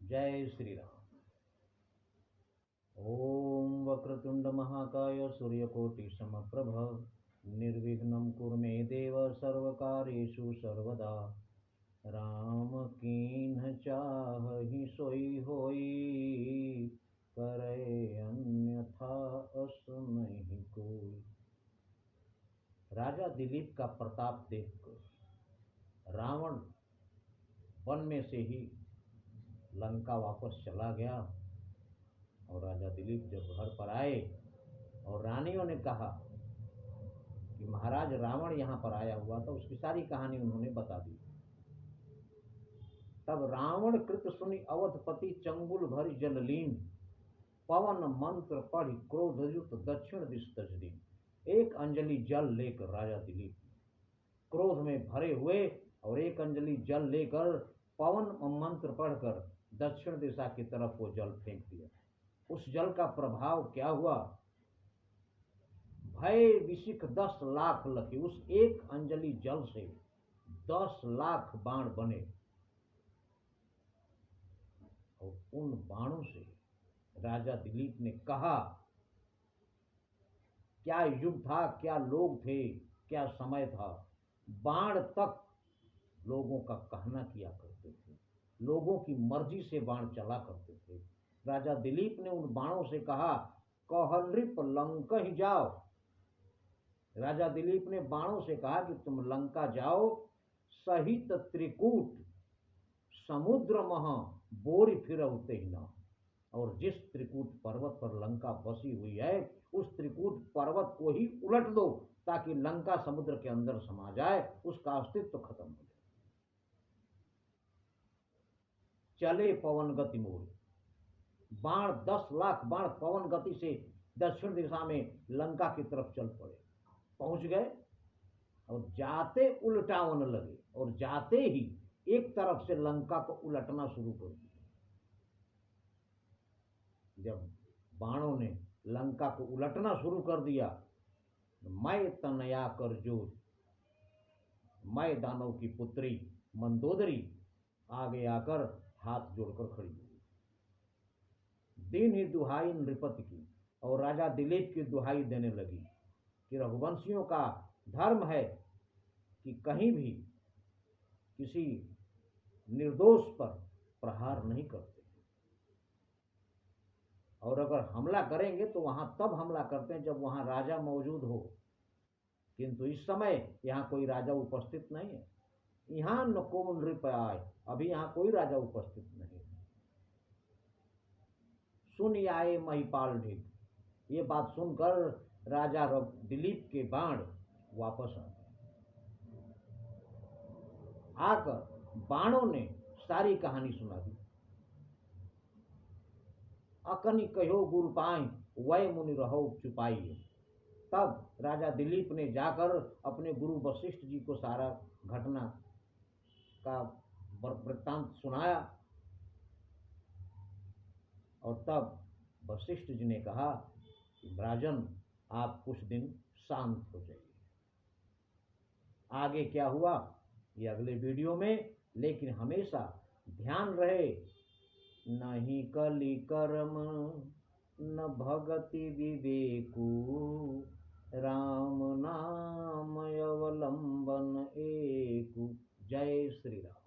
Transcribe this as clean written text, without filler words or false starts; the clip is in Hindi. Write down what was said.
जय श्री राम। ओम वक्रतुंड महाकाय सूर्यकोटि समप्रभ निर्विघ्नं कुरु मे देव सर्वकार्येषु सर्वदा। राम कीन्ह चाहि सोई होई, करे अन्यथा अस नहीं कोई। राजा दिलीप का प्रताप देखकर रावण वन में से ही लंका वापस चला गया। और राजा दिलीप जब घर पर आए और रानियों ने कहा कि महाराज रावण यहाँ पर आया हुआ था, उसकी सारी कहानी उन्होंने बता दी। तब रावण कृत सुनि अवधपति चंगुल भरि जललीन, पवन मंत्र पढ़ी क्रोधयुक्त दक्षिण दिश तज दीन। एक अंजलि जल लेकर राजा दिलीप क्रोध में भरे हुए और एक अंजलि जल लेकर पवन मंत्र पढ़कर दक्षिण दिशा की तरफ वो जल फेंक दिया। उस जल का प्रभाव क्या हुआ? भय विशिख 10 लाख लखे। उस एक अंजलि जल से 10 लाख बाण बने और उन बाणों से राजा दिलीप ने कहा, क्या युग था, क्या लोग थे, क्या समय था। बाण तक लोगों का कहना किया करते थे, लोगों की मर्जी से बाण चला करते थे। राजा दिलीप ने उन बाणों से कहा, कहनृप लंका ही जाओ। राजा दिलीप ने बाणों से कहा कि तुम लंका जाओ, सहित त्रिकूट समुद्र महा बोरी फिरौते ही ना। और जिस त्रिकूट पर्वत पर लंका बसी हुई है, उस त्रिकूट पर्वत को ही उलट दो ताकि लंका समुद्र के अंदर समा जाए, उसका अस्तित्व खत्म हो जाए। चले पवन गति मोर। बाण 10 लाख बाण पवन गति से दक्षिण दिशा में लंका की तरफ चल पड़े। पहुंच गए और जाते उल्टावन लगे और जाते ही एक तरफ से लंका को उलटना शुरू कर दिया। जब बाणों ने लंका को उलटना शुरू कर दिया, मैं तनया कर जोर, मैं दानव की पुत्री मंदोदरी आगे आकर हाथ जोड़कर खड़ी हुई। दिन ही दुहाई नृपति की, और राजा दिलीप की दुहाई देने लगी कि रघुवंशियों का धर्म है कि कहीं भी किसी निर्दोष पर प्रहार नहीं करते, और अगर हमला करेंगे तो वहां तब हमला करते हैं जब वहां राजा मौजूद हो। किंतु इस समय यहाँ कोई राजा उपस्थित नहीं है। यहाँ न को नृप आए, अभी यहाँ कोई राजा उपस्थित नहीं है। सुन आए महिपाल ढीठ। ये बात सुनकर राजा दिलीप के बाण वापस आ गए। आकर बाणों ने सारी कहानी सुना दी। अकनि कहो गुरु पाई, वय मुनि रहो चुपाई। तब राजा दिलीप ने जाकर अपने गुरु वशिष्ठ जी को सारा घटना का वृत्तांत सुनाया। और तब वशिष्ठ जी ने कहा कि राजन, आप कुछ दिन शांत हो जाइए। आगे क्या हुआ ये अगले वीडियो में, लेकिन हमेशा ध्यान रहे, नहीं कली कर्म न भगति विवेकु, राम नाम अवलंबन एकु। जय श्री राम।